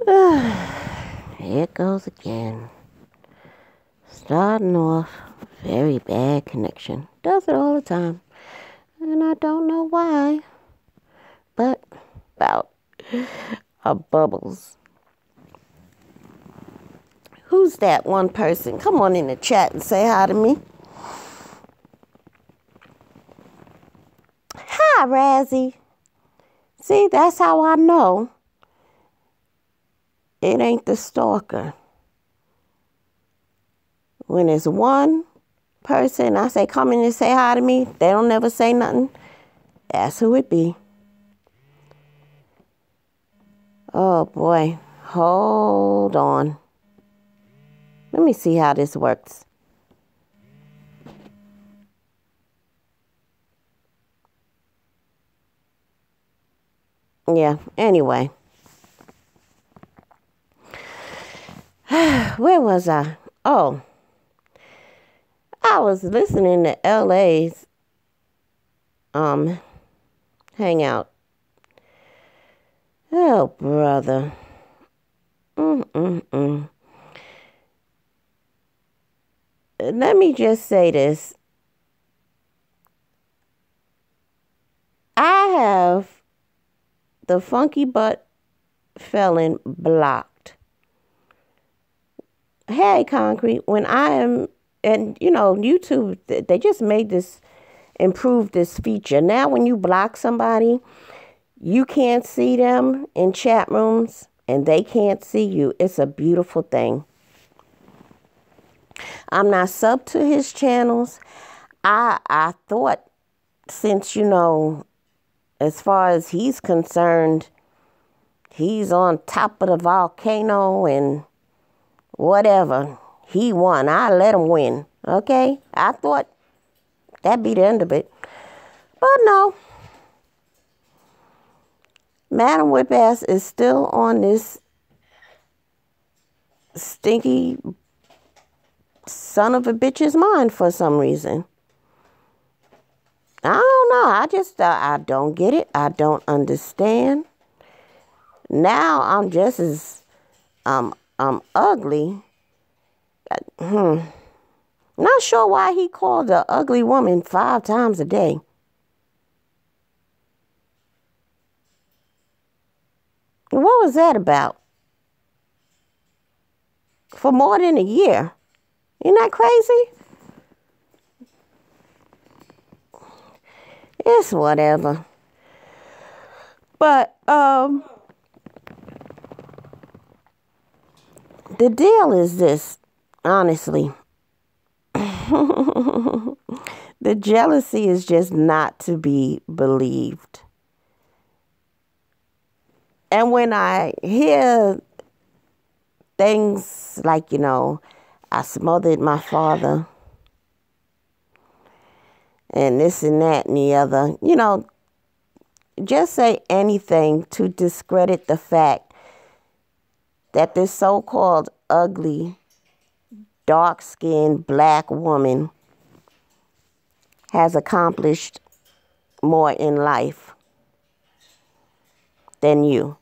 Here it goes again. Starting off, very bad connection. Does it all the time. And I don't know why. But about bubbles. Who's that one person? Come on in the chat and say hi to me. Hi, Razzie. See, that's how I know it ain't the stalker. When it's one person, I say, come in and say hi to me. They don't never say nothing. That's who it be. Oh, boy. Hold on. Let me see how this works. Yeah, anyway. Where was I? Oh. I was listening to LA's hangout. Oh, brother. Let me just say this. I have the funky butt Felon blocked. Hey, Concrete, when I am, and you know, YouTube, they just made this, improved this feature. Now when you block somebody, you can't see them in chat rooms and they can't see you. It's a beautiful thing. I'm not sub to his channels. I thought, since, you know, as far as he's concerned, he's on top of the volcano and whatever. He won. I let him win. Okay? I thought that'd be the end of it. But no. Madam Whip-Ass is still on this stinky son of a bitch's mind for some reason. I don't know. I don't get it. I don't understand. Now I'm just as ugly. Not sure why he called an ugly woman 5 times a day. What was that about? For more than a year. Isn't that crazy? It's whatever. But the deal is this, honestly. The jealousy is just not to be believed. And when I hear things like, you know, I smothered my father and this and that and the other, you know, just say anything to discredit the fact that this so-called ugly, dark-skinned black woman has accomplished more in life than you.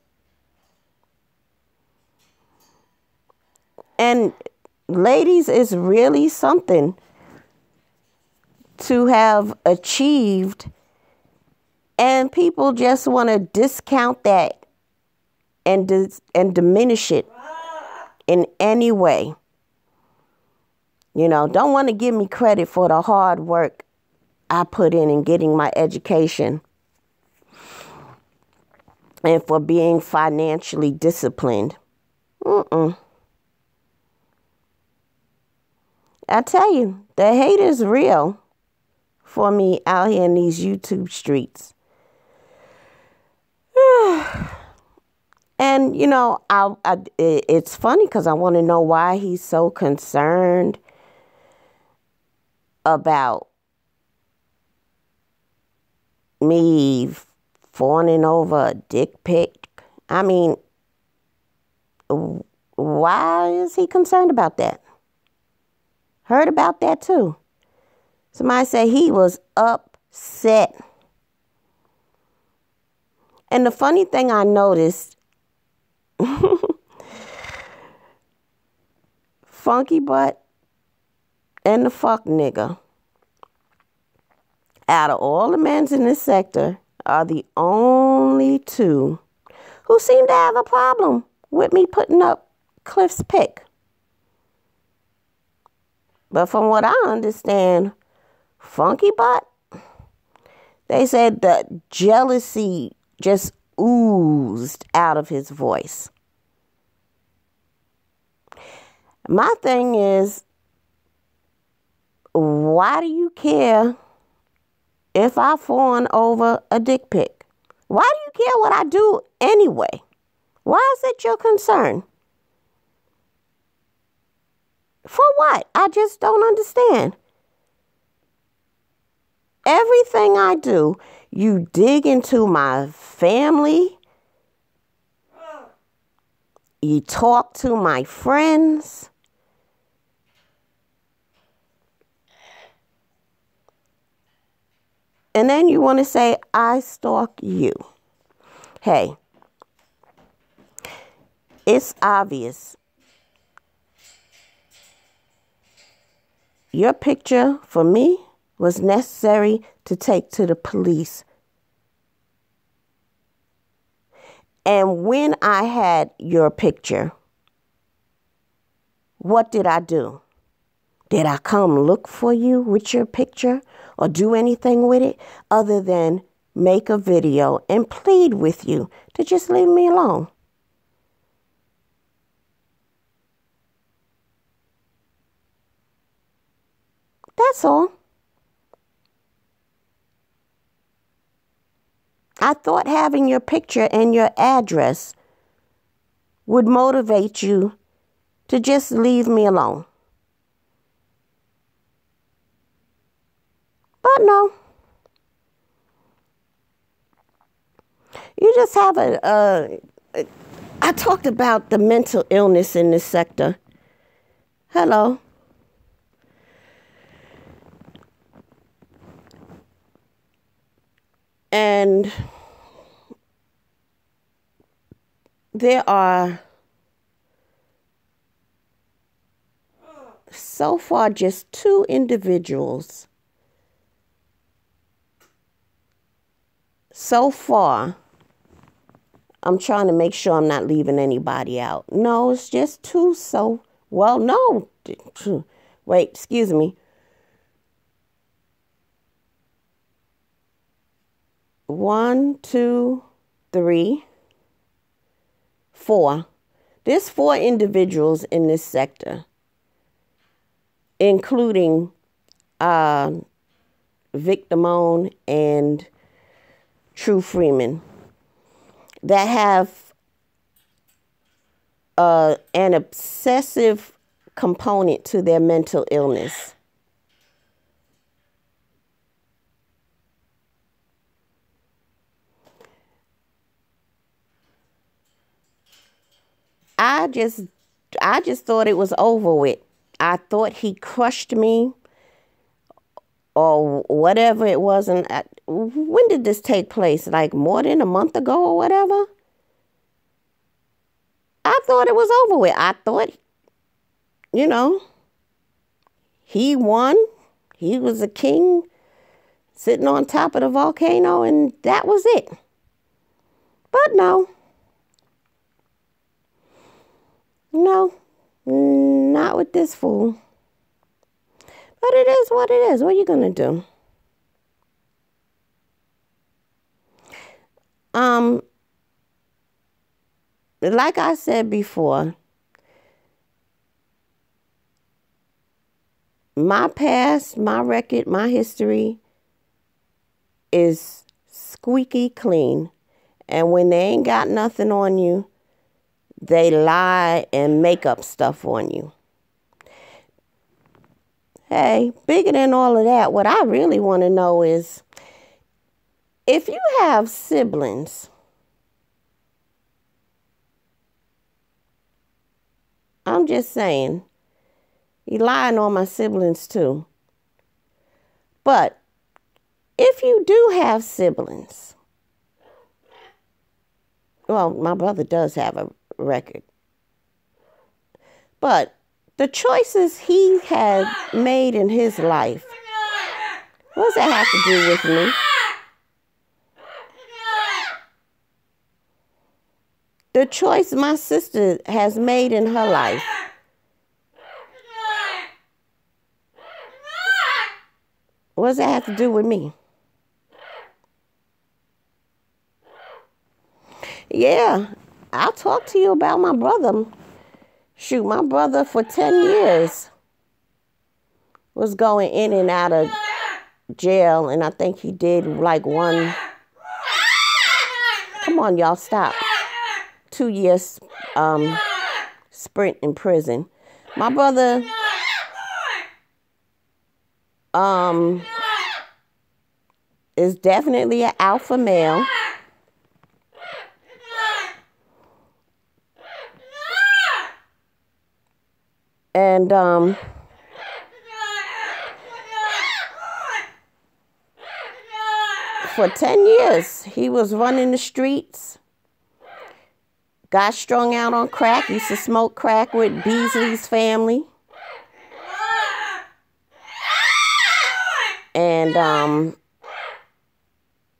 And ladies, it's really something to have achieved, and people just want to discount that and diminish it in any way. You know, don't want to give me credit for the hard work I put in getting my education and for being financially disciplined. I tell you, the hate is real for me out here in these YouTube streets. And, you know, it's funny because I want to know why he's so concerned about me fawning over a dick pic. I mean, why is he concerned about that? Heard about that too. Somebody said he was upset. And the funny thing I noticed, Funky Butt and the fuck nigga, out of all the men in this sector, are the only two who seem to have a problem with me putting up Cliff's pic. But from what I understand, Funky Butt, they said the jealousy just oozed out of his voice. My thing is, why do you care if I fawn over a dick pic? Why do you care what I do anyway? Why is it your concern? For what? I just don't understand. Everything I do, you dig into my family. You talk to my friends. And then you want to say, I stalk you. Hey, it's obvious. Your picture for me was necessary to take to the police. And when I had your picture, what did I do? Did I come look for you with your picture or do anything with it other than make a video and plead with you to just leave me alone? That's all. I thought having your picture and your address would motivate you to just leave me alone. But no. You just have I talked about the mental illness in this sector. Hello. And there are so far just 2 individuals. So far, I'm trying to make sure I'm not leaving anybody out. No, it's just 2. No. Wait, excuse me. 1, 2, 3, 4. There's 4 individuals in this sector, including Vic Damone and True Freeman, that have an obsessive component to their mental illness. I just thought it was over with. I thought he crushed me or whatever it was. And when did this take place? Like more than a month ago or whatever? I thought it was over with. I thought, he won. He was a king sitting on top of the volcano and that was it. But no. No, not with this fool. But it is what it is. What are you going to do? Like I said before, my past, my record, my history is squeaky clean. And when they ain't got nothing on you, they lie and make up stuff on you. Hey, bigger than all of that, what I really want to know is, if you have siblings, I'm just saying, you're lying on my siblings too. But if you do have siblings, well, my brother does have a record. But The choices he had made in his life, what does that have to do with me? The choice my sister has made in her life, what does that have to do with me? Yeah, I'll talk to you about my brother. Shoot, my brother for 10 years was going in and out of jail, and I think he did like one, come on y'all, stop, 2 years sprint in prison. My brother is definitely an alpha male. And for 10 years, he was running the streets, got strung out on crack, used to smoke crack with Beasley's family. And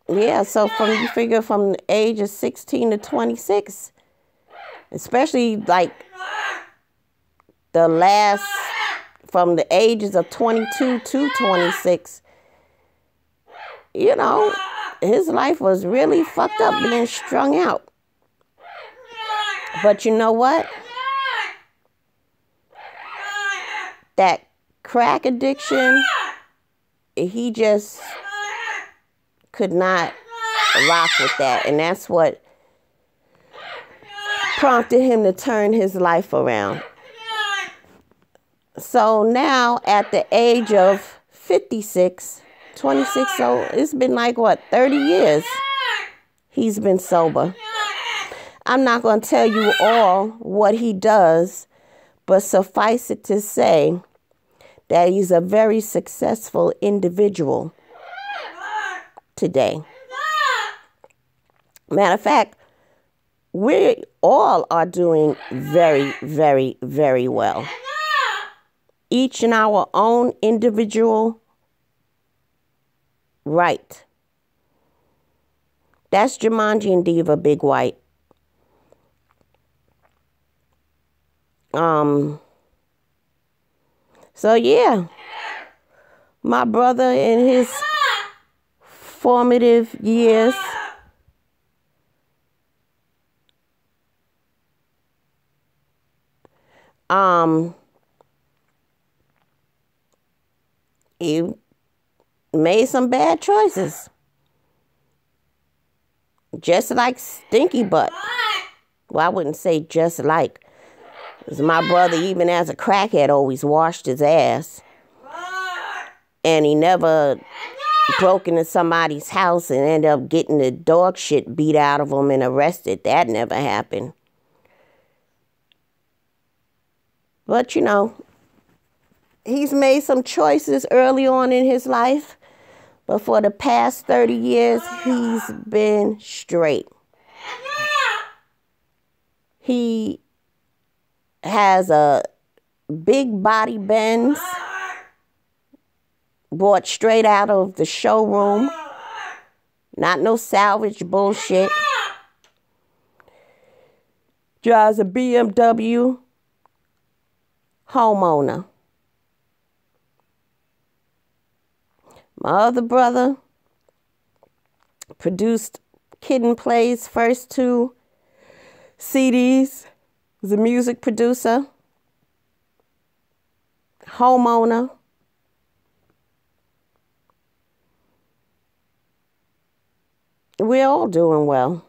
yeah, so you figure from the age of 16 to 26, especially like from the ages of 22 to 26, you know, his life was really fucked up being strung out. But you know what? That crack addiction, he just could not rock with that. And that's what prompted him to turn his life around. So now at the age of 56, 26, so it's been like, what, 30 years he's been sober. I'm not going to tell you all what he does, but suffice it to say that he's a very successful individual today. Matter of fact, we all are doing very, very, very well. Each in our own individual right. That's Jumanji and Diva Big White. So yeah, my brother in his formative years, he made some bad choices. Just like Stinky Butt. Well, I wouldn't say just like. Because my brother, even as a crackhead, always washed his ass. And he never broke into somebody's house and ended up getting the dog shit beat out of him and arrested. That never happened. But, you know, he's made some choices early on in his life. But for the past 30 years, he's been straight. He has a big body Benz bought straight out of the showroom. Not no salvage bullshit. Drives a BMW. Homeowner. My other brother produced Kid and Play's first 2 CDs. Was a music producer. Homeowner. We're all doing well.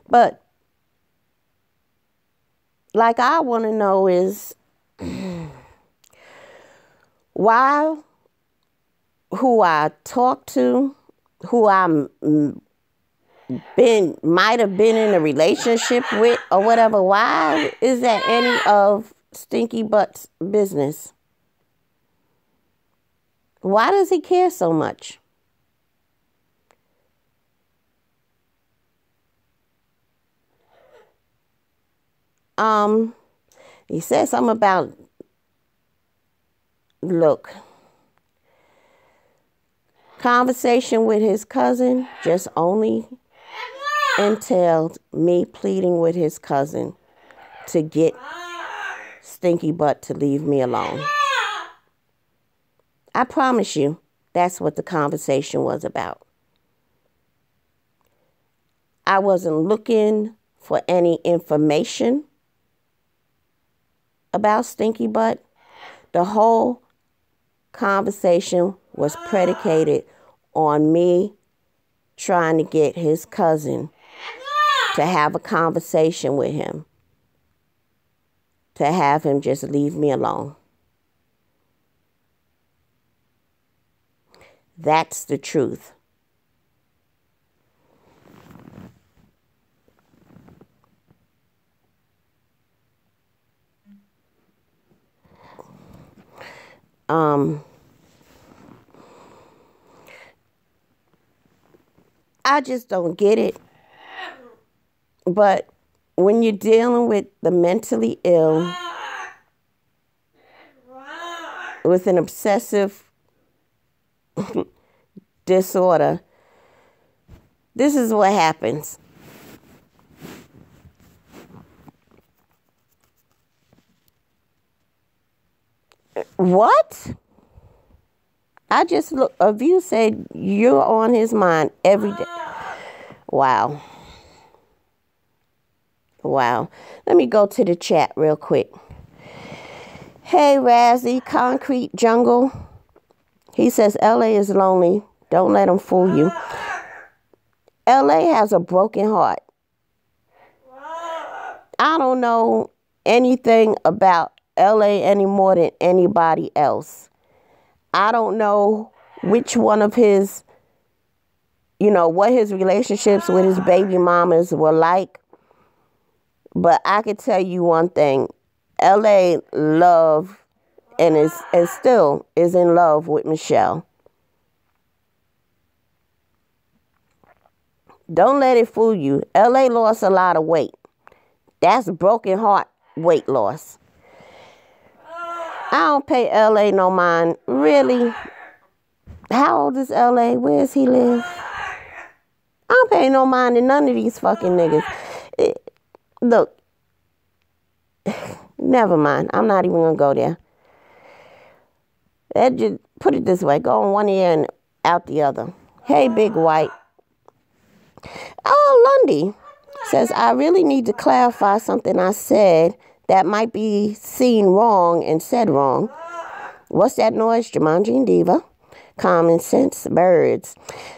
But like I want to know is why who I talk to, who I might have been in a relationship with or whatever, why is that any of Stinky Butt's business? Why does he care so much? He said something about, look, conversation with his cousin just only entailed me pleading with his cousin to get Stinky Butt to leave me alone. I promise you, that's what the conversation was about. I wasn't looking for any information about Stinky Butt. The whole conversation was predicated on me trying to get his cousin to have a conversation with him, to have him just leave me alone. That's the truth. I just don't get it. But when you're dealing with the mentally ill, with an obsessive disorder, this is what happens. What? I just look, a view said you're on his mind every day. Wow. Wow. Let me go to the chat real quick. Hey, Razzie, Concrete Jungle. He says, LA is lonely. Don't let him fool you. LA has a broken heart. I don't know anything about LA any more than anybody else. I don't know which one of his, what his relationships with his baby mamas were like. But I can tell you one thing. LA loved and still is in love with Michelle. Don't let it fool you. LA lost a lot of weight. That's broken heart weight loss. I don't pay LA no mind. Really? How old is LA? Where does he live? I don't pay no mind to none of these fucking niggas. Look. Never mind. I'm not even going to go there. Just put it this way. Go on one ear and out the other. Hey, Big White. Oh, Lundy says, I really need to clarify something I said that might be seen wrong and said wrong. What's that noise? Jumanji and Diva. Common sense birds.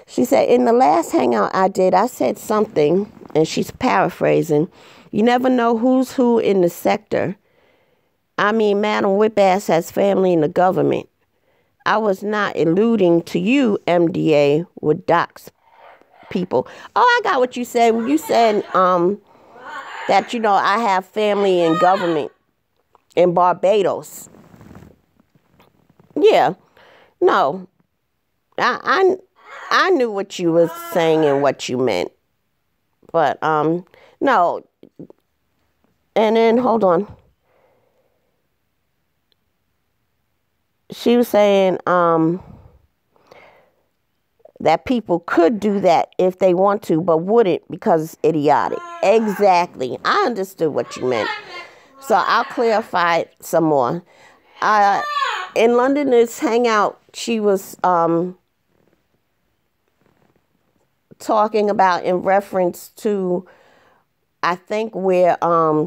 She said, in the last hangout I did, I said something, and she's paraphrasing. You never know who's who in the sector. I mean, Madam Whipass has family in the government. I was not alluding to you, MDA, with docs people. Oh, I got what you said. You said, that, I have family in government in Barbados. Yeah. No. I knew what you was saying and what you meant. But, no. And then, hold on. She was saying, that people could do that if they want to, but wouldn't because it's idiotic. Exactly. I understood what you meant. So I'll clarify it some more. In London, this hangout, she was talking about in reference to, I think, where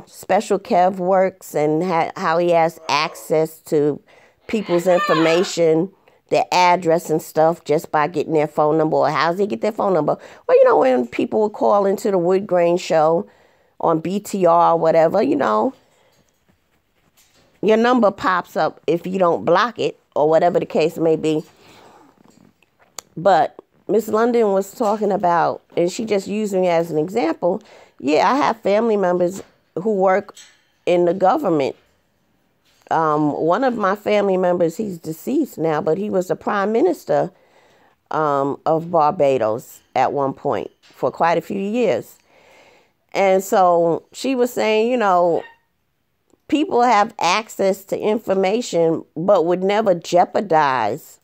Special Kev works and how he has access to people's information, their address and stuff, just by getting their phone number. Or how does he get their phone number? Well, when people would call into the Wood Grain show on BTR or whatever, your number pops up if you don't block it or whatever the case may be. But Miss London was talking about, and she just used me as an example. Yeah, I have family members who work in the government. One of my family members, he's deceased now, but he was the prime minister of Barbados at one point for quite a few years. And so she was saying, people have access to information but would never jeopardize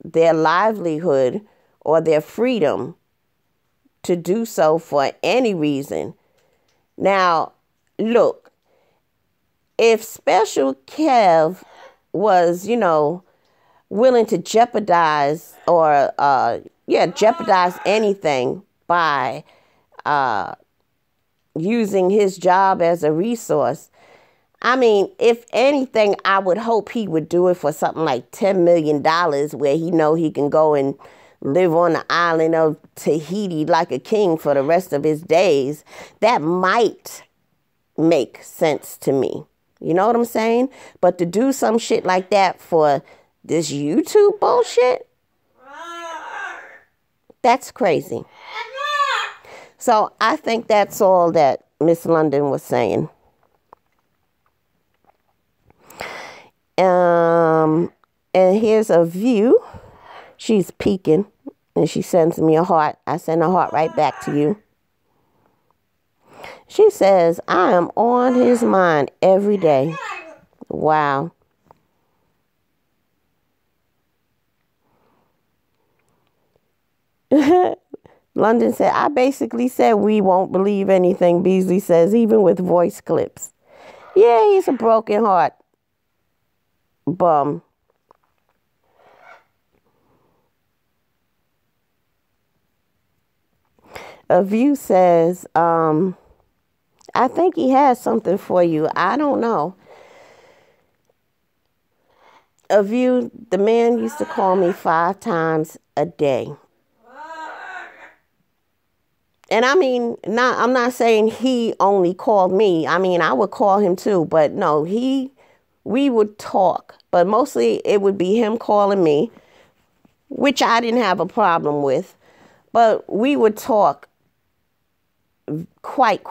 their livelihood or their freedom to do so for any reason. Now, look, if Special Kev was, willing to jeopardize or, jeopardize anything by using his job as a resource, I mean, if anything, I would hope he would do it for something like $10 million where he can go and live on the island of Tahiti like a king for the rest of his days. That might make sense to me. You know what I'm saying? But to do some shit like that for this YouTube bullshit, that's crazy. So I think that's all that Miss London was saying. And here's a view. She's peeking and she sends me a heart. I send a heart right back to you. She says, I am on his mind every day. Wow. London said, I basically said we won't believe anything, Beasley says, even with voice clips. Yeah, he's a broken heart bum. A view says, I think he has something for you. I don't know. A view, the man used to call me 5 times a day. And I mean, I'm not saying he only called me. I mean, I would call him too, but no, we would talk, but mostly it would be him calling me, which I didn't have a problem with, but we would talk quite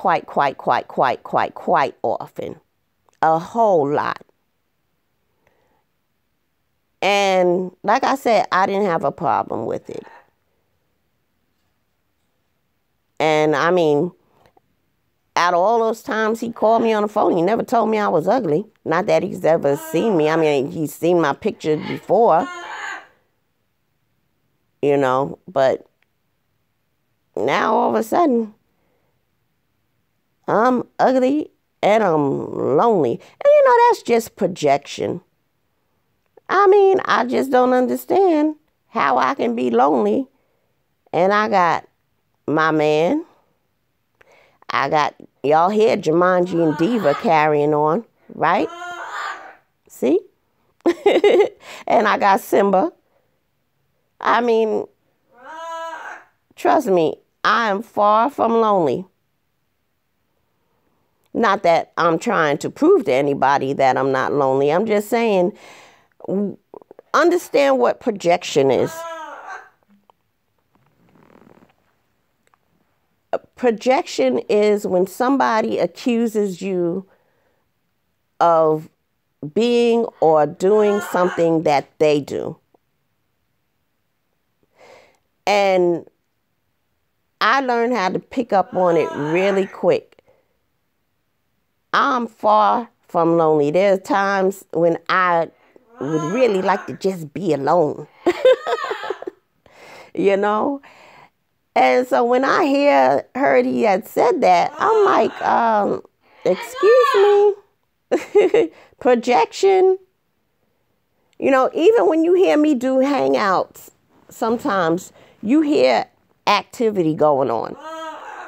often, a whole lot. And like I said, I didn't have a problem with it. And I mean, out of all those times he called me on the phone, he never told me I was ugly. Not that he's ever seen me. I mean, he's seen my picture before, but now all of a sudden, I'm ugly and I'm lonely. And that's just projection. I mean, I just don't understand how I can be lonely. And I got my man. I got, y'all hear Jumanji and Diva carrying on, right? See? And I got Simba. I mean, trust me, I am far from lonely. Not that I'm trying to prove to anybody that I'm not lonely. I'm just saying, understand what projection is. Projection is when somebody accuses you of being or doing something that they do. And I learned how to pick up on it really quick. I'm far from lonely. There's times when I would really like to just be alone. And so when I heard he had said that, I'm like, excuse me, projection. Even when you hear me do hangouts, sometimes you hear activity going on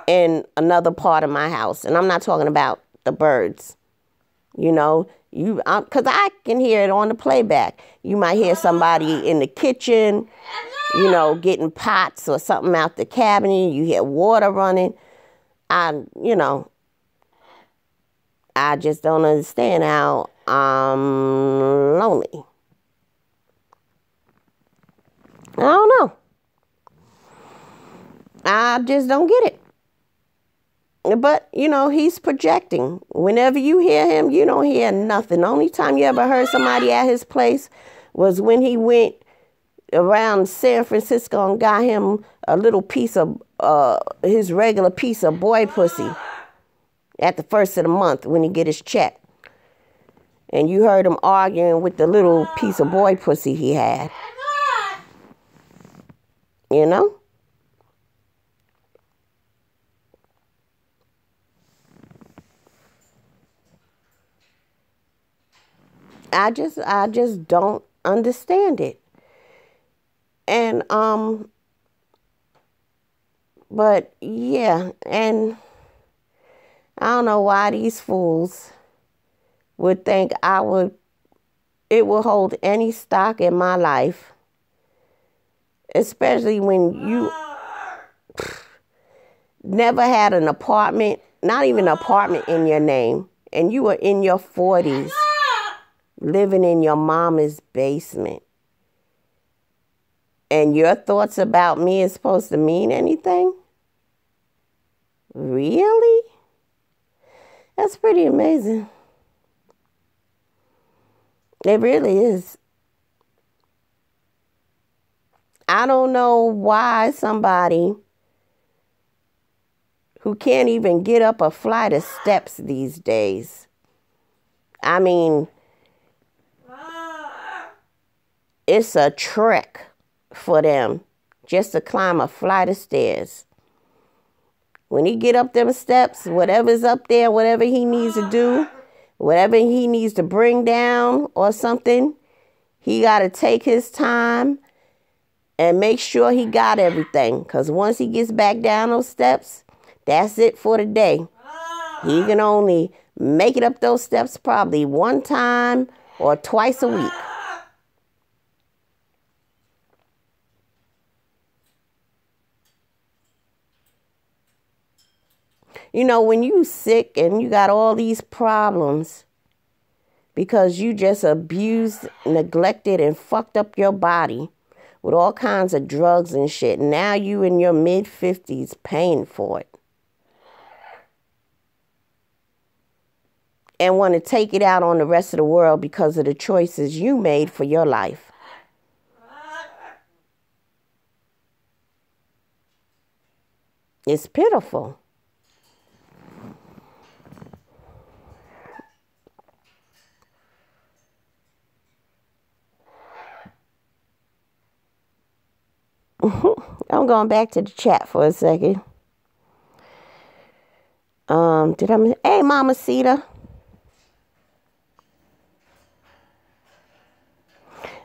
in another part of my house. And I'm not talking about the birds, because I can hear it on the playback. You might hear somebody in the kitchen, getting pots or something out the cabinet. You hear water running. I just don't understand how I'm lonely. I don't know. I just don't get it. But, he's projecting. Whenever you hear him, you don't hear nothing. The only time you ever heard somebody at his place was when he went around San Francisco and got him a little piece of, his regular piece of boy pussy at the first of the month when he get his check. And you heard him arguing with the little piece of boy pussy he had. You know? I just don't understand it. And but yeah, and I don't know why these fools would think it will hold any stock in my life, especially when you never had an apartment, not even an apartment in your name, and you were in your 40s living in your mama's basement. And your thoughts about me is supposed to mean anything? Really? That's pretty amazing. It really is. I don't know why somebody who can't even get up a flight of steps these days. I mean, it's a trick for them just to climb a flight of stairs. When he get up them steps, whatever's up there, whatever he needs to do, whatever he needs to bring down or something, he got to take his time and make sure he got everything. Because once he gets back down those steps, that's it for the day. He can only make it up those steps probably one time or twice a week. You know, when you sick and you got all these problems because you just abused, neglected, and fucked up your body with all kinds of drugs and shit. Now you in your mid-50s paying for it. And want to take it out on the rest of the world because of the choices you made for your life. It's pitiful. I'm going back to the chat for a second. Hey, Mama Cita.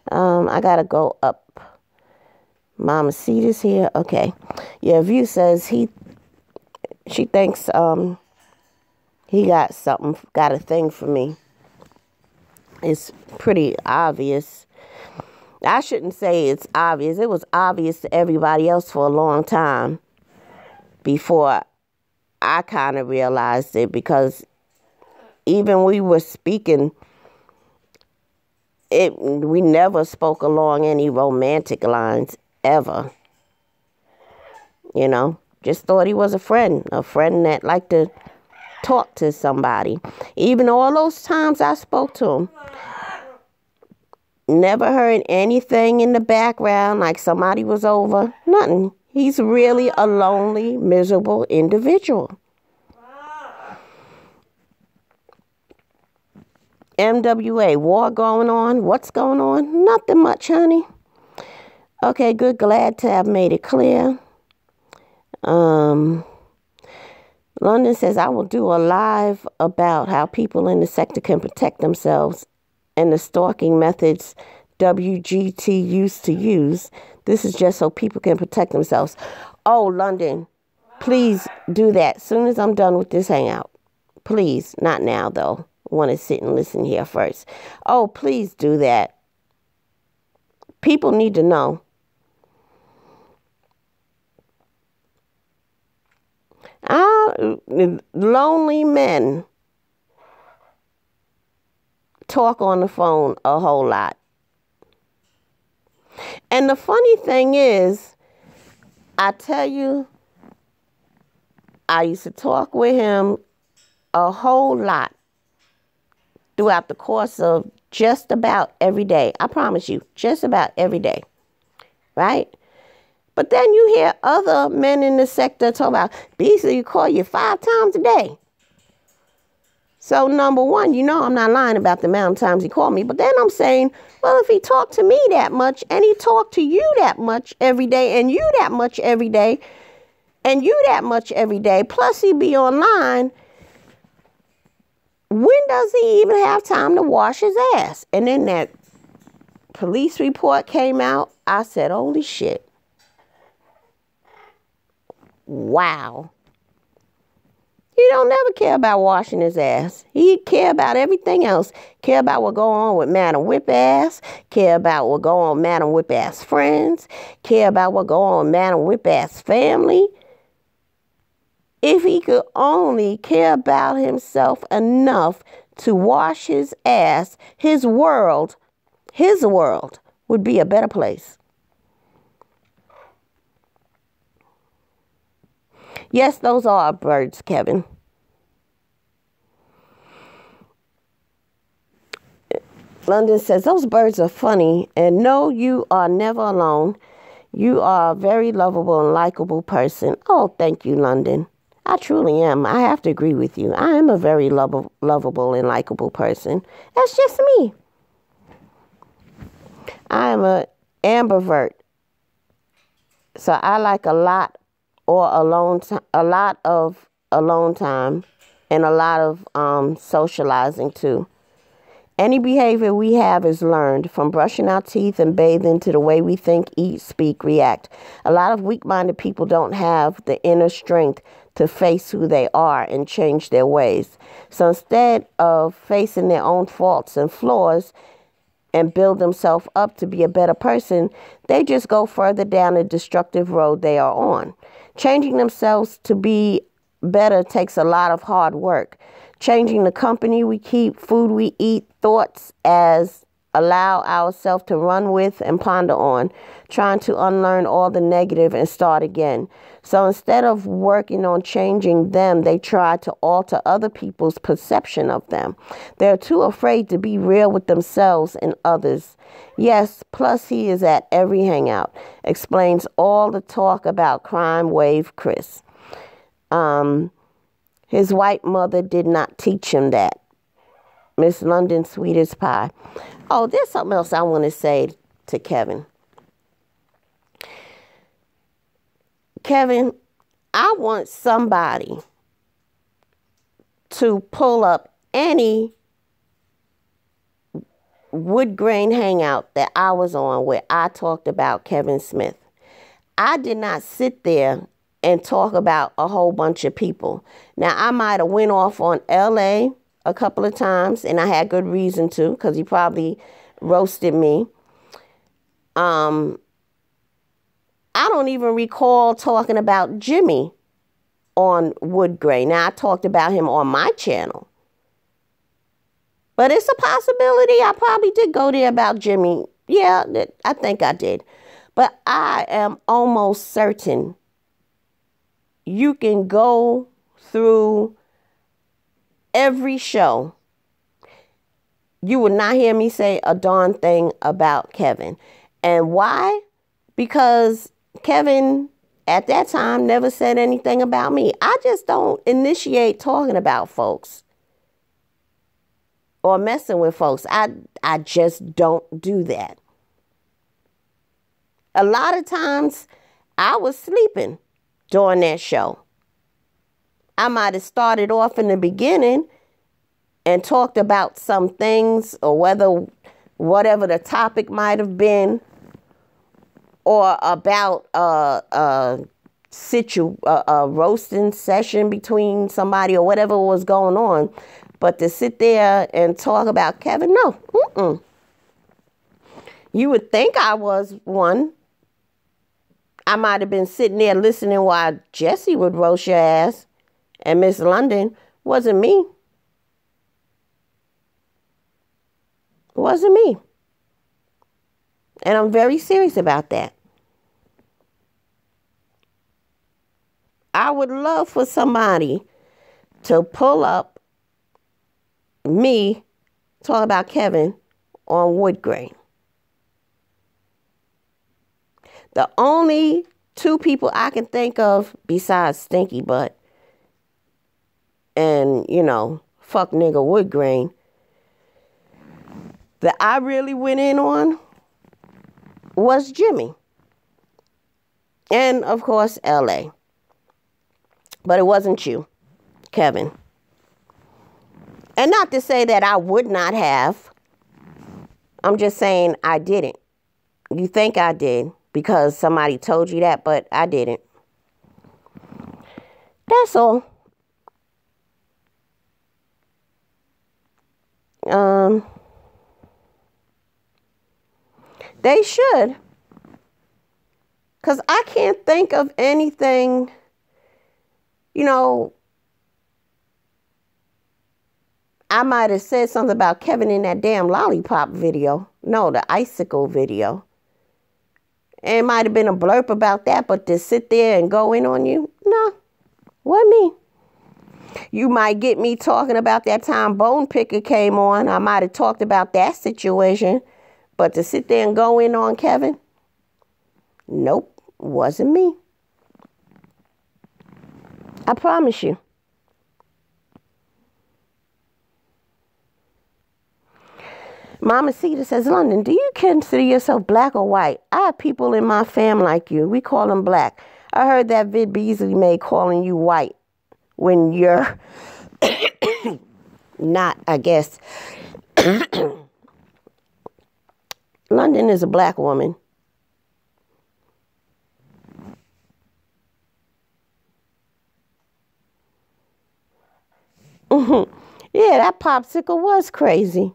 I gotta go up. Mama Cita's here. Okay. Yeah, View says she thinks he got a thing for me. It's pretty obvious. I shouldn't say it's obvious. It was obvious to everybody else for a long time before I kind of realized it, because even we were speaking, we never spoke along any romantic lines ever. You know, just thought he was a friend that liked to talk to somebody. Even all those times I spoke to him, never heard anything in the background like somebody was over. Nothing. He's really a lonely, miserable individual. MWA, war going on. What's going on? Nothing much, honey. Okay, good. Glad to have made it clear. London says, I will do a live about how people in the sector can protect themselves and the stalking methods WGT used to use. This is just so people can protect themselves. Oh, London, please do that as soon as I'm done with this hangout. Please, not now though. I want to sit and listen here first. Oh, please do that. People need to know. Lonely men talk on the phone a whole lot. And the funny thing is, I tell you, I used to talk with him a whole lot throughout the course of just about every day. I promise you, just about every day. Right? But then you hear other men in the sector talk about, basically, call you 5 times a day. So number one, I'm not lying about the amount of times he called me. But then I'm saying, well, if he talked to me that much and he talked to you that much every day and you that much every day and you that much every day, plus he be online, when does he even have time to wash his ass? And then that police report came out. I said, holy shit. Wow. He don't never care about washing his ass. He care about everything else. Care about what go on with Madam Whip ass. Care about what go on with Madam Whip ass friends. Care about what go on with Madam Whip ass family. If he could only care about himself enough to wash his ass, his world would be a better place. Yes, those are birds, Kevin. London says, those birds are funny. And no, you are never alone. You are a very lovable and likable person. Oh, thank you, London. I truly am. I have to agree with you. I am a very lovable and likable person. That's just me. I am an ambivert. So I like a lot of alone time and a lot of socializing too. Any behavior we have is learned, from brushing our teeth and bathing to the way we think, eat, speak, react. A lot of weak-minded people don't have the inner strength to face who they are and change their ways. So instead of facing their own faults and flaws and build themselves up to be a better person, they just go further down the destructive road they are on. Changing themselves to be better takes a lot of hard work. Changing the company we keep, food we eat, thoughts as allow ourselves to run with and ponder on, trying to unlearn all the negative and start again. So instead of working on changing them, they try to alter other people's perception of them. They're too afraid to be real with themselves and others. Yes, plus he is at every hangout. Explains all the talk about crime wave Chris. His white mother did not teach him that. Miss London, sweet as pie. Oh, there's something else I want to say to Kevin. Kevin, I want somebody to pull up any wood grain hangout that I was on where I talked about Kevin Smith. I did not sit there and talk about a whole bunch of people. Now, I might have went off on LA a couple of times, and I had good reason to, because he probably roasted me. I don't even recall talking about Jimmy on Wood Grain. Now, I talked about him on my channel. But it's a possibility I probably did go there about Jimmy. Yeah, I think I did. But I am almost certain you can go through every show. You will not hear me say a darn thing about Kevin. And why? Because Kevin, at that time, never said anything about me. I just don't initiate talking about folks or messing with folks. I just don't do that. A lot of times, I was sleeping during that show. I might have started off in the beginning and talked about some things, or whatever the topic might have been, or about a roasting session between somebody or whatever was going on. But to sit there and talk about Kevin, no. You would think I was one. I might have been sitting there listening while Jesse would roast your ass. And Miss London. Wasn't me. It wasn't me. And I'm very serious about that. I would love for somebody to pull up me talking about Kevin on Wood Grain. The only two people I can think of besides Stinky Butt and, fuck nigga wood grain. That I really went in on was Jimmy. And, of course, L.A. But it wasn't you, Kevin. And not to say that I would not have. I'm just saying I didn't. You think I did because somebody told you that, but I didn't. That's all. They should. Because I can't think of anything, I might have said something about Kevin in that damn lollipop video. No, the icicle video. And it might have been a blurb about that, but to sit there and go in on you, no, wasn't me. You might get me talking about that time Bone Picker came on. I might have talked about that situation. But to sit there and go in on Kevin, nope, wasn't me. I promise you. Mama Cedar says, London, do you consider yourself black or white? I have people in my fam like you. We call them black. I heard that vid Beasley made calling you white when you're not, I guess. London is a black woman. Yeah, that popsicle was crazy.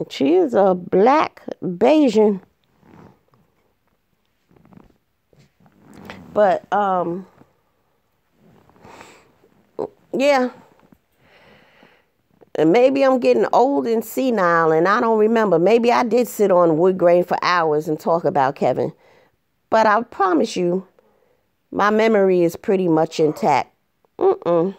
She is a black Bayesian. But, yeah. And maybe I'm getting old and senile and I don't remember. Maybe I did sit on wood grain for hours and talk about Kevin. But I promise you, my memory is pretty much intact. No.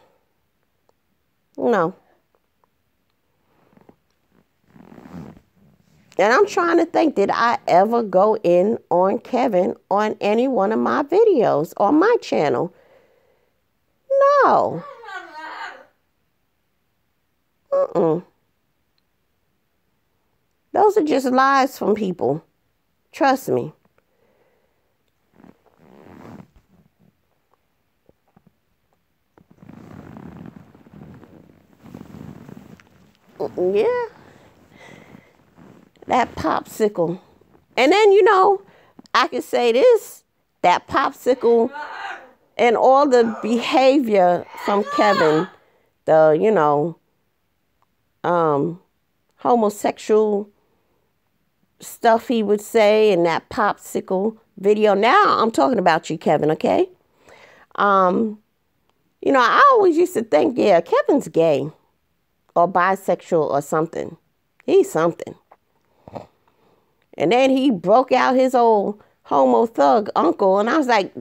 And I'm trying to think, did I ever go in on Kevin on any one of my videos on my channel? No. Those are just lies from people. Trust me. Yeah. That popsicle. And then, I can say this, that popsicle and all the behavior from Kevin, the, homosexual stuff he would say in that popsicle video. Now I'm talking about you, Kevin, okay? I always used to think, yeah, Kevin's gay or bisexual or something. He's something. And then he broke out his old homo thug uncle. And I was like,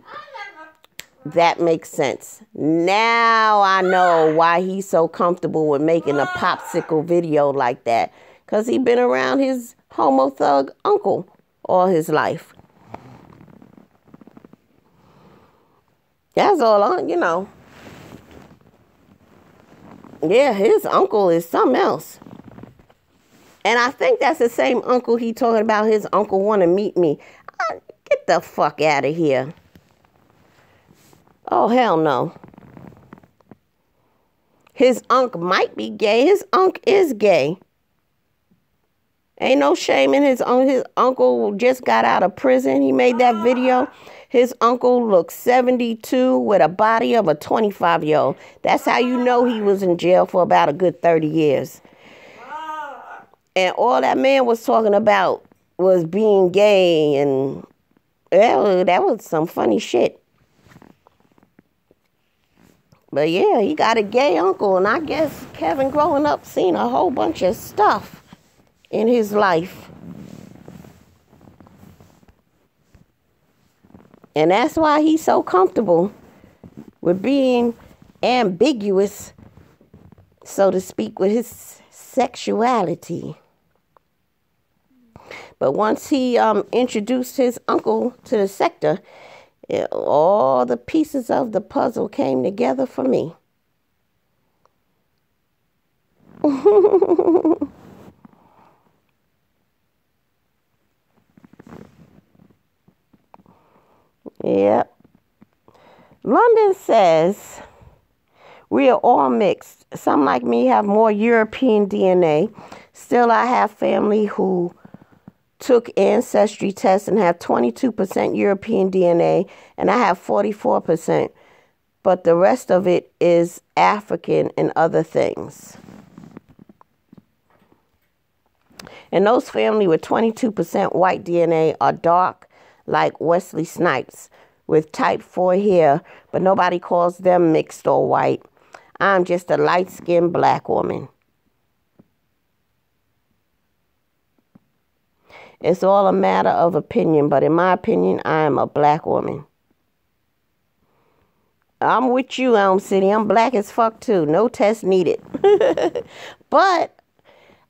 that makes sense. Now I know why he's so comfortable with making a popsicle video like that. Because he's been around his homo thug uncle all his life. That's all, Yeah, his uncle is something else. And I think that's the same uncle he talking about. His uncle want to meet me. Get the fuck out of here. Oh, hell no. His uncle might be gay. His uncle is gay. Ain't no shame in his uncle. His uncle just got out of prison. He made that video. His uncle looks 72 with a body of a 25-year-old. That's how you know he was in jail for about a good 30 years. And all that man was talking about was being gay, and that was some funny shit. But yeah, he got a gay uncle, and I guess Kevin growing up seen a whole bunch of stuff in his life. And that's why he's so comfortable with being ambiguous, so to speak, with his sexuality. But once he introduced his uncle to the sector, all the pieces of the puzzle came together for me. Yep. London says, we are all mixed. Some like me have more European DNA. Still, I have family who took ancestry tests and have 22% European DNA, and I have 44%. But the rest of it is African and other things. And those family with 22% white DNA are dark, like Wesley Snipes, with type 4 hair, but nobody calls them mixed or white. I'm just a light-skinned black woman. It's all a matter of opinion, but in my opinion, I am a black woman. I'm with you, Elm City. I'm black as fuck, too. No test needed. But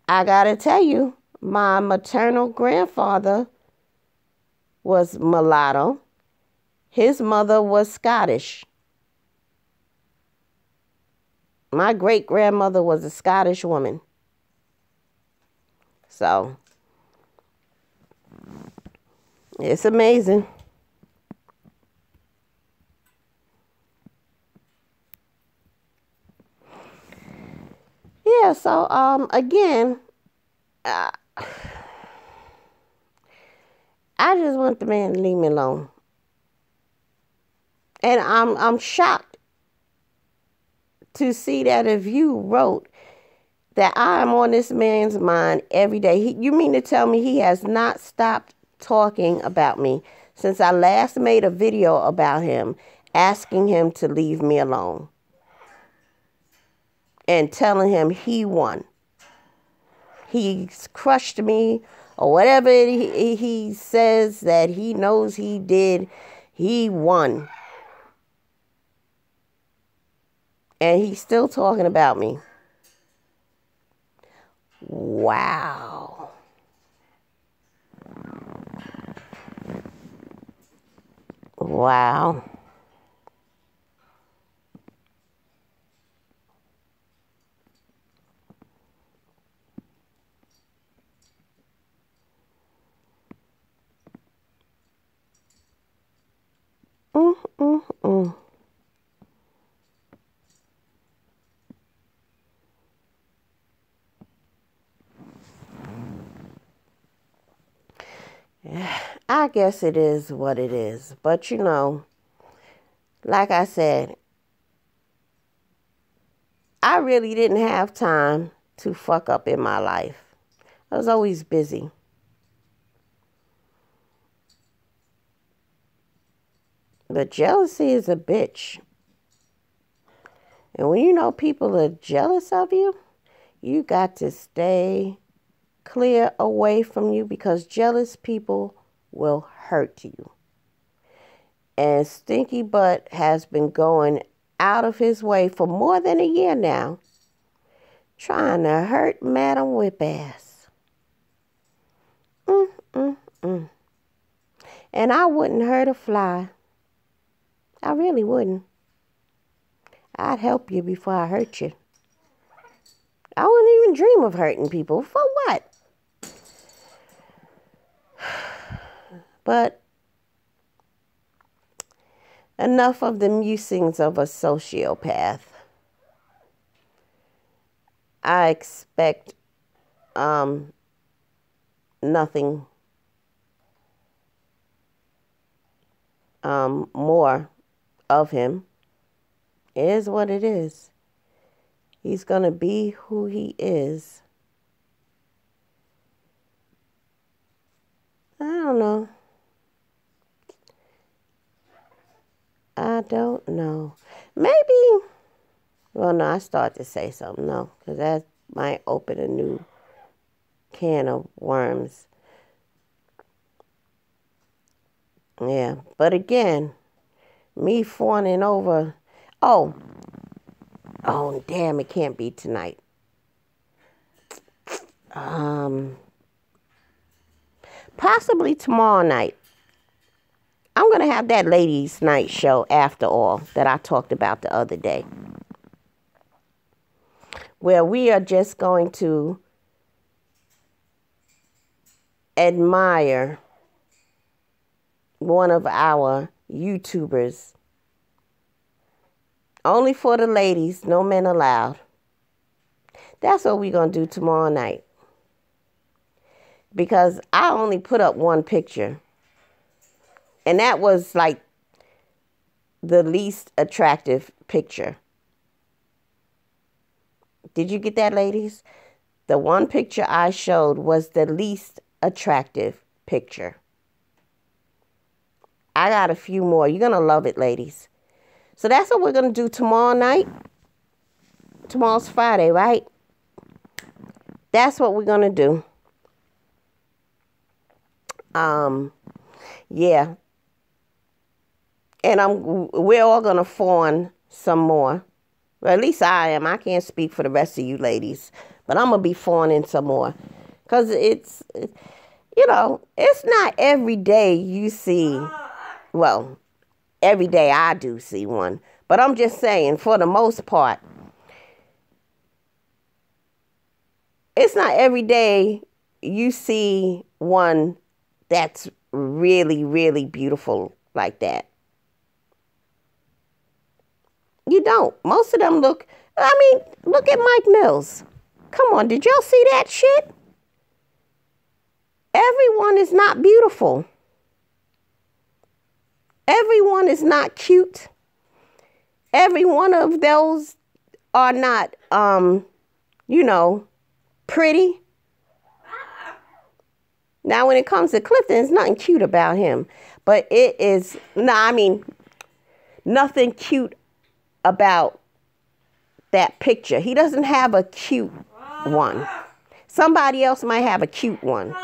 I gotta tell you, my maternal grandfather was mulatto. His mother was Scottish. My great-grandmother was a Scottish woman. So, it's amazing. Yeah, so, again, I just want the man to leave me alone. And I'm shocked to see that if you wrote that I'm on this man's mind every day. You mean to tell me he has not stopped talking about me since I last made a video about him, asking him to leave me alone and telling him he won. He's crushed me, or whatever he says that he knows he did, he won. And he's still talking about me. Wow. Wow. Mm. I guess it is what it is. But you know, like I said, I really didn't have time to fuck up in my life. I was always busy. But jealousy is a bitch. And when you know people are jealous of you, you got to stay clear away from you, because jealous people will hurt you. And Stinky Butt has been going out of his way for more than a year now, trying to hurt Madam Whip-Ass. And I wouldn't hurt a fly. I really wouldn't. I'd help you before I hurt you. I wouldn't even dream of hurting people. For what? But enough of the musings of a sociopath. I expect nothing more of him. It is what it is. He's going to be who he is. I don't know. I don't know. Maybe, well, no, I start to say something. No, because that might open a new can of worms. Yeah, but again, me fawning over, oh, damn, it can't be tonight. possibly tomorrow night. I'm going to have that ladies' night show after all that I talked about the other day, where we are just going to admire one of our YouTubers. Only for the ladies, no men allowed. That's what we're going to do tomorrow night. Because I only put up one picture. And that was like the least attractive picture. Did you get that, ladies? The one picture I showed was the least attractive picture. I got a few more. You're going to love it, ladies. So that's what we're going to do tomorrow night. Tomorrow's Friday, right? That's what we're going to do. Yeah. And we're all going to fawn some more. Well, at least I am. I can't speak for the rest of you ladies. But I'm going to be fawning some more. Because it's, you know, it's not every day you see, well, every day I do see one. But I'm just saying, for the most part, it's not every day you see one that's really, really beautiful like that. You don't. Most of them look, I mean, look at Mike Mills. Come on, did y'all see that shit? Everyone is not beautiful. Everyone is not cute. Every one of those are not, you know, pretty. Now, when it comes to Clifton, there's nothing cute about him. But it is, nothing cute about that picture. He doesn't have a cute one. Somebody else might have a cute one.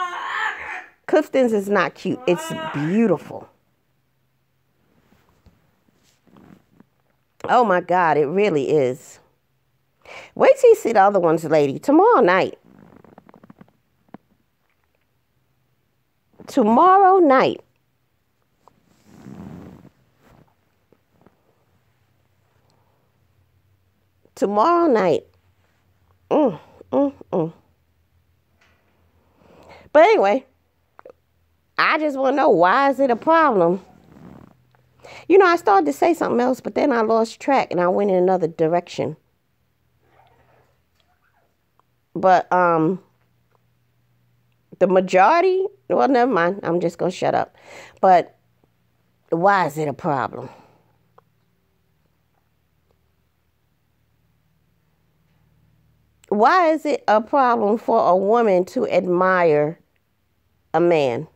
Clifton's is not cute. It's beautiful. Oh my God, it really is. Wait till you see the other ones, lady. Tomorrow night. Tomorrow night. Tomorrow night. But anyway, I just want to know, why is it a problem? You know, I started to say something else, but then I lost track and I went in another direction. But the majority, well, never mind. I'm just going to shut up. But why is it a problem? Why is it a problem for a woman to admire a man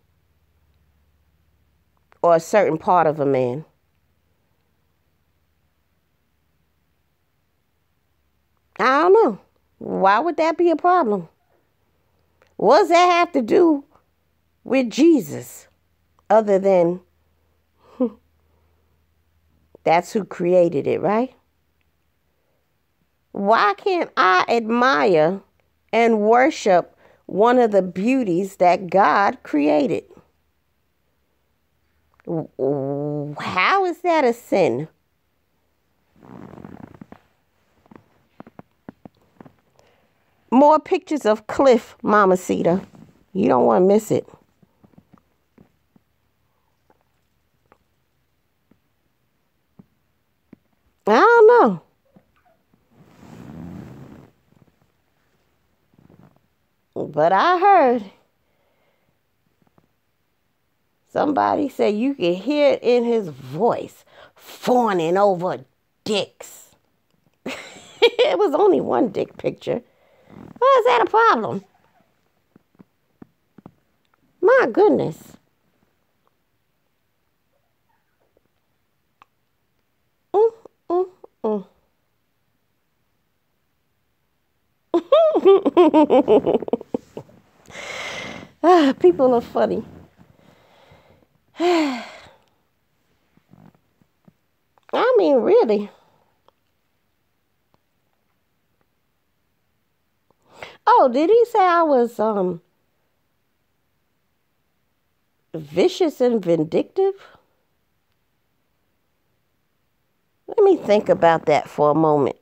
or a certain part of a man? I don't know. Why would that be a problem? What does that have to do with Jesus, other than that's who created it, right? Why can't I admire and worship one of the beauties that God created? How is that a sin? More pictures of Cliff, Mamacita. You don't want to miss it. I don't know. But I heard somebody say you can hear it in his voice, fawning over dicks. It was only one dick picture. Why is that a problem? My goodness. People are funny. I mean, really. Oh, did he say I was Vicious and vindictive? Let me think about that for a moment.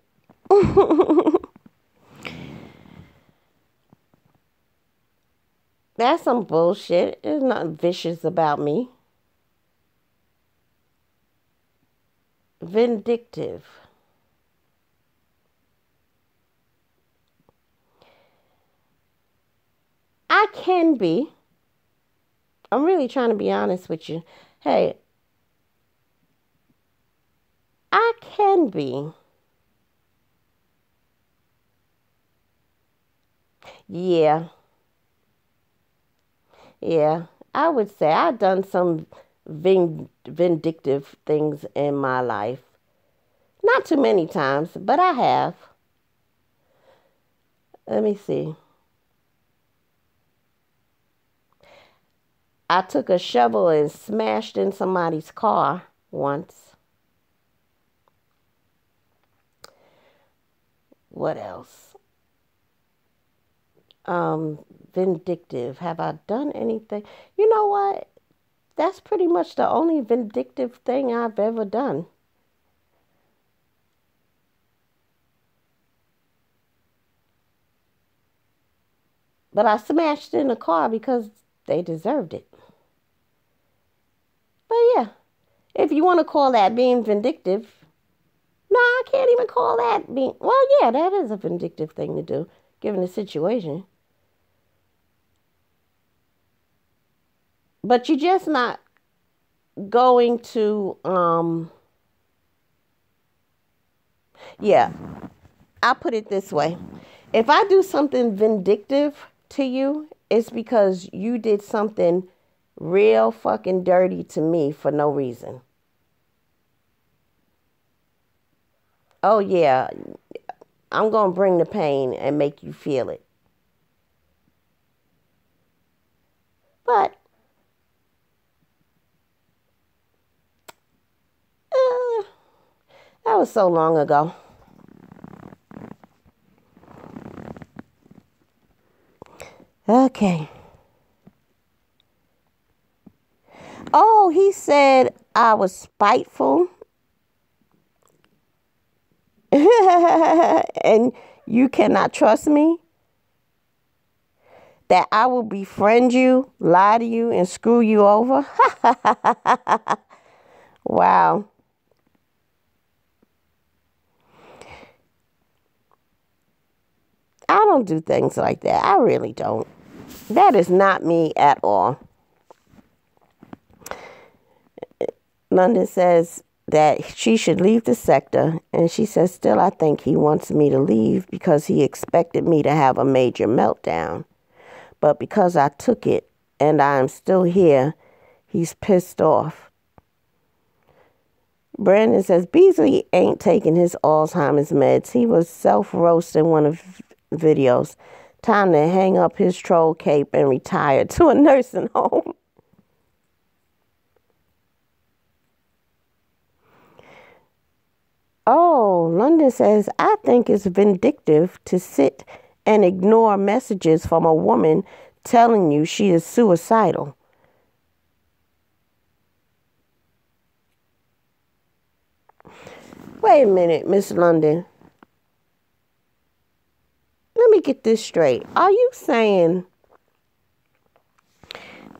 That's some bullshit. There's nothing vicious about me. Vindictive. I can be. I'm really trying to be honest with you. Hey, I can be. Yeah. Yeah. I would say I've done some vindictive things in my life. Not too many times, but I have. Let me see. I took a shovel and smashed in somebody's car once. What else? Vindictive. Have I done anything? You know what? That's pretty much the only vindictive thing I've ever done. But I smashed in a car because they deserved it. But yeah, if you want to call that being vindictive, no, I can't even call that being, well, yeah, that is a vindictive thing to do, given the situation. But you're just not going to, yeah, I'll put it this way. If I do something vindictive to you, it's because you did something real fucking dirty to me for no reason. Oh, yeah, I'm going to bring the pain and make you feel it. But that was so long ago. Okay. Oh, he said I was spiteful. And you cannot trust me. That I will befriend you, lie to you, and screw you over. Wow. I don't do things like that. I really don't. That is not me at all. London says that she should leave the sector, and she says, still, I think he wants me to leave because he expected me to have a major meltdown. But because I took it and I am still here, he's pissed off. Brandon says, Beasley ain't taking his Alzheimer's meds. He was self-roasting one of videos. Time to hang up his troll cape and retire to a nursing home. Oh, London says, I think it's vindictive to sit and ignore messages from a woman telling you she is suicidal. Wait a minute, Miss London. Let me get this straight. Are you saying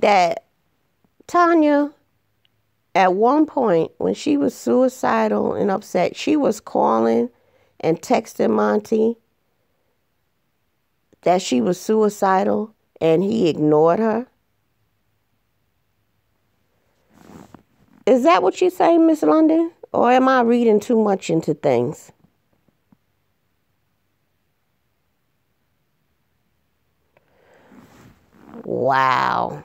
that Tanya, at one point when she was suicidal and upset, she was calling and texting Monty that she was suicidal and he ignored her? Is that what you're saying, Miss London? Or am I reading too much into things? Wow.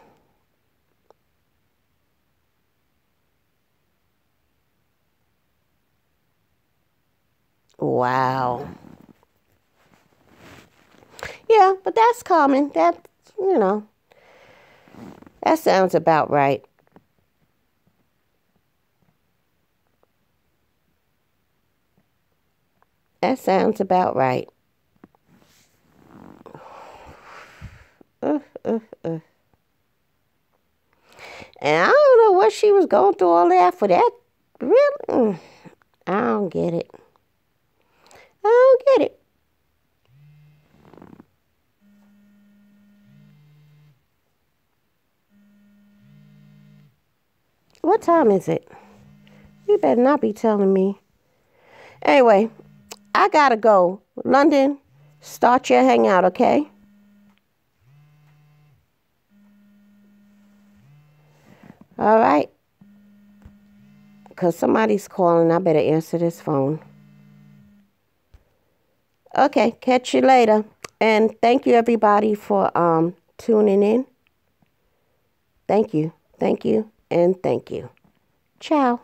Wow. Yeah, but that's common. That, that sounds about right. That sounds about right. And I don't know what she was going through all that for that. Really? I don't get it. I don't get it. What time is it? You better not be telling me. Anyway, I gotta go. London, start your hangout, okay? All right. Because somebody's calling. I better answer this phone. Okay, catch you later. And thank you, everybody, for tuning in. Thank you, and thank you. Ciao.